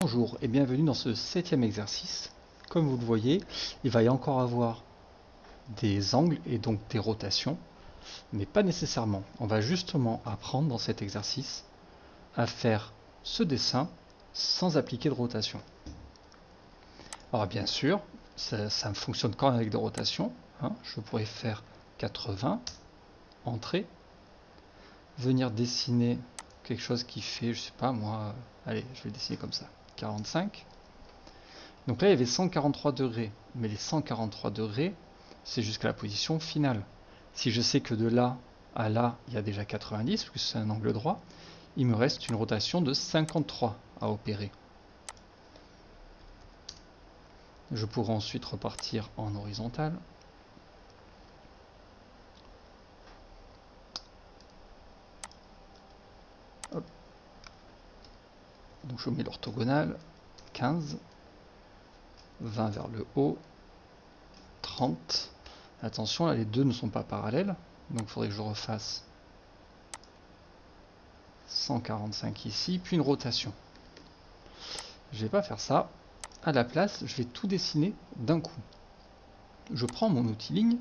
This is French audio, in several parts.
Bonjour et bienvenue dans ce 7e exercice. Comme vous le voyez, il va y encore avoir des angles et donc des rotations, mais pas nécessairement. On va justement apprendre dans cet exercice à faire ce dessin sans appliquer de rotation. Alors bien sûr, ça fonctionne quand même avec des rotations. Je pourrais faire 80, entrée, venir dessiner quelque chose qui fait, je sais pas moi, allez, je vais dessiner comme ça, 45. Donc là, il y avait 143 degrés, mais les 143 degrés, c'est jusqu'à la position finale. Si je sais que de là à là, il y a déjà 90, parce que c'est un angle droit, il me reste une rotation de 53 à opérer. Je pourrais ensuite repartir en horizontal. Hop. Donc je mets l'orthogonale, 15, 20 vers le haut, 30. Attention, là les deux ne sont pas parallèles, donc il faudrait que je refasse 145 ici, puis une rotation. Je ne vais pas faire ça. À la place, je vais tout dessiner d'un coup. Je prends mon outil ligne,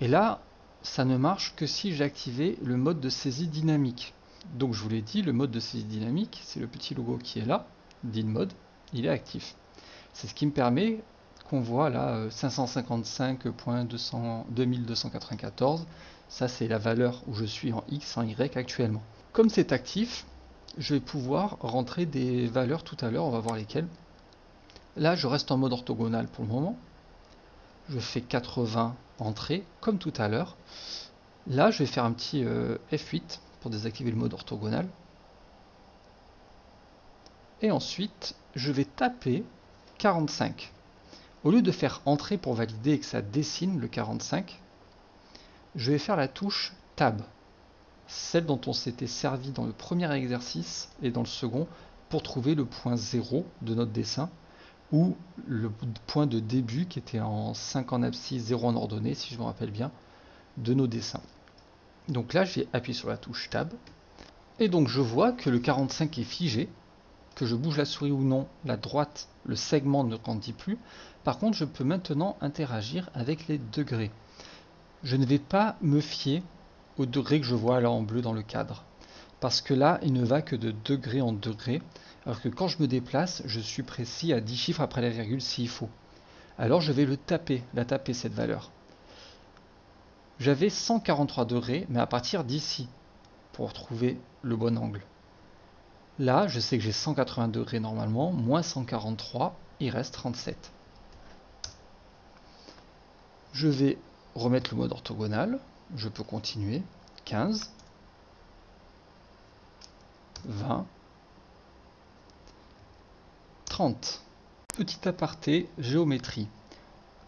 et là, ça ne marche que si j'ai activé le mode de saisie dynamique. Donc je vous l'ai dit, le mode de saisie dynamique, c'est le petit logo qui est là, d'InMode, il est actif. C'est ce qui me permet qu'on voit là 555.2294, ça c'est la valeur où je suis en X, en Y actuellement. Comme c'est actif, je vais pouvoir rentrer des valeurs tout à l'heure, on va voir lesquelles. Là, je reste en mode orthogonal pour le moment. Je fais 80 entrées, comme tout à l'heure. Là, je vais faire un petit F8 pour désactiver le mode orthogonal. Et ensuite, je vais taper 45. Au lieu de faire entrée pour valider et que ça dessine le 45, je vais faire la touche Tab, celle dont on s'était servi dans le premier exercice et dans le second pour trouver le point 0 de notre dessin, ou le point de début qui était en 5 en abscisse, 0 en ordonnée, si je me rappelle bien, de nos dessins. Donc là, je vais appuyer sur la touche Tab, et donc je vois que le 45 est figé, que je bouge la souris ou non, la droite, le segment ne grandit plus. Par contre, je peux maintenant interagir avec les degrés. Je ne vais pas me fier aux degrés que je vois là en bleu dans le cadre, parce que là, il ne va que de degré en degré, alors que quand je me déplace, je suis précis à 10 chiffres après la virgule s'il faut. Alors je vais la taper cette valeur. J'avais 143 degrés, mais à partir d'ici, pour trouver le bon angle. Là, je sais que j'ai 180 degrés normalement, moins 143, il reste 37. Je vais remettre le mode orthogonal, je peux continuer, 15, 20, 30. Petit aparté, géométrie.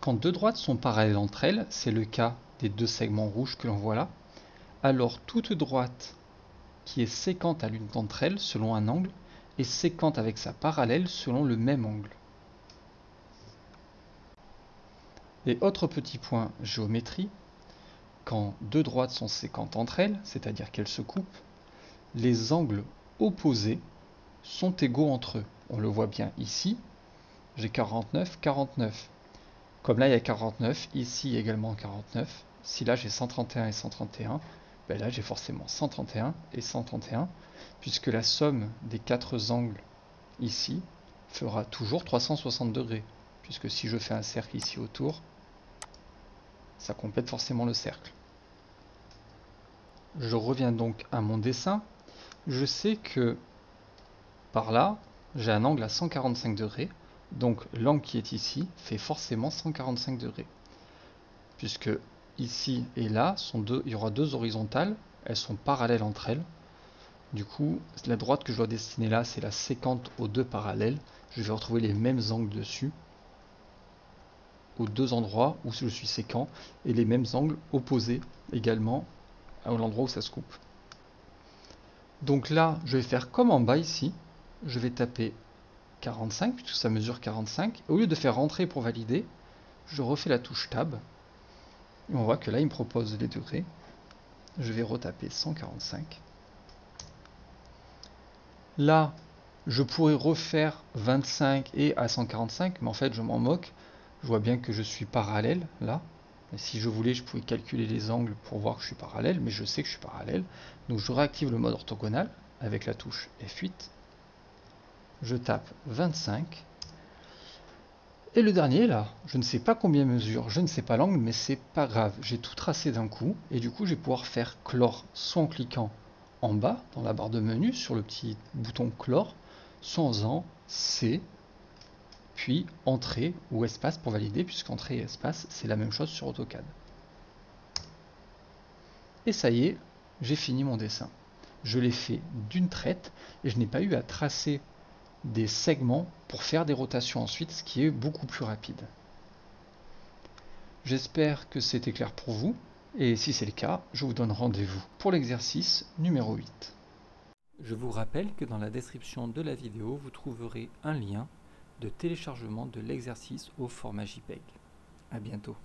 Quand deux droites sont parallèles entre elles, c'est le cas des deux segments rouges que l'on voit là, alors toute droite qui est séquente à l'une d'entre elles selon un angle est séquente avec sa parallèle selon le même angle. Et autre petit point géométrie, quand deux droites sont séquentes entre elles, c'est-à-dire qu'elles se coupent, les angles opposés sont égaux entre eux. On le voit bien ici, j'ai 49, 49. Comme là il y a 49, ici également 49. Si là j'ai 131 et 131, ben là j'ai forcément 131 et 131, puisque la somme des quatre angles ici fera toujours 360 degrés, puisque si je fais un cercle ici autour, ça complète forcément le cercle. Je reviens donc à mon dessin. Je sais que par là, j'ai un angle à 145 degrés, donc l'angle qui est ici fait forcément 145 degrés. Puisque ici et là, il y aura deux horizontales, elles sont parallèles entre elles. Du coup, la droite que je dois dessiner là, c'est la séquente aux deux parallèles. Je vais retrouver les mêmes angles dessus, aux deux endroits où je suis séquent, et les mêmes angles opposés également à l'endroit où ça se coupe. Donc là, je vais faire comme en bas ici, je vais taper 45, puisque ça mesure 45. Au lieu de faire rentrer pour valider, je refais la touche Tab. Et on voit que là, il me propose les degrés. Je vais retaper 145. Là, Je pourrais refaire 25 et à 145, mais en fait je m'en moque. Je vois bien que je suis parallèle là. Et si je voulais, je pouvais calculer les angles pour voir que je suis parallèle, mais je sais que je suis parallèle. Donc je réactive le mode orthogonal avec la touche F8. Je tape 25. Et le dernier là, je ne sais pas combien mesure, je ne sais pas l'angle, mais c'est pas grave. J'ai tout tracé d'un coup, et du coup je vais pouvoir faire clore soit en cliquant en bas dans la barre de menu sur le petit bouton clore, soit en faisant C, puis entrée ou espace pour valider, puisqu'entrée et espace c'est la même chose sur AutoCAD. Et ça y est, j'ai fini mon dessin. Je l'ai fait d'une traite et je n'ai pas eu à tracer des segments pour faire des rotations ensuite, ce qui est beaucoup plus rapide. J'espère que c'était clair pour vous, et si c'est le cas, je vous donne rendez-vous pour l'exercice numéro 8. Je vous rappelle que dans la description de la vidéo, vous trouverez un lien de téléchargement de l'exercice au format JPEG. À bientôt.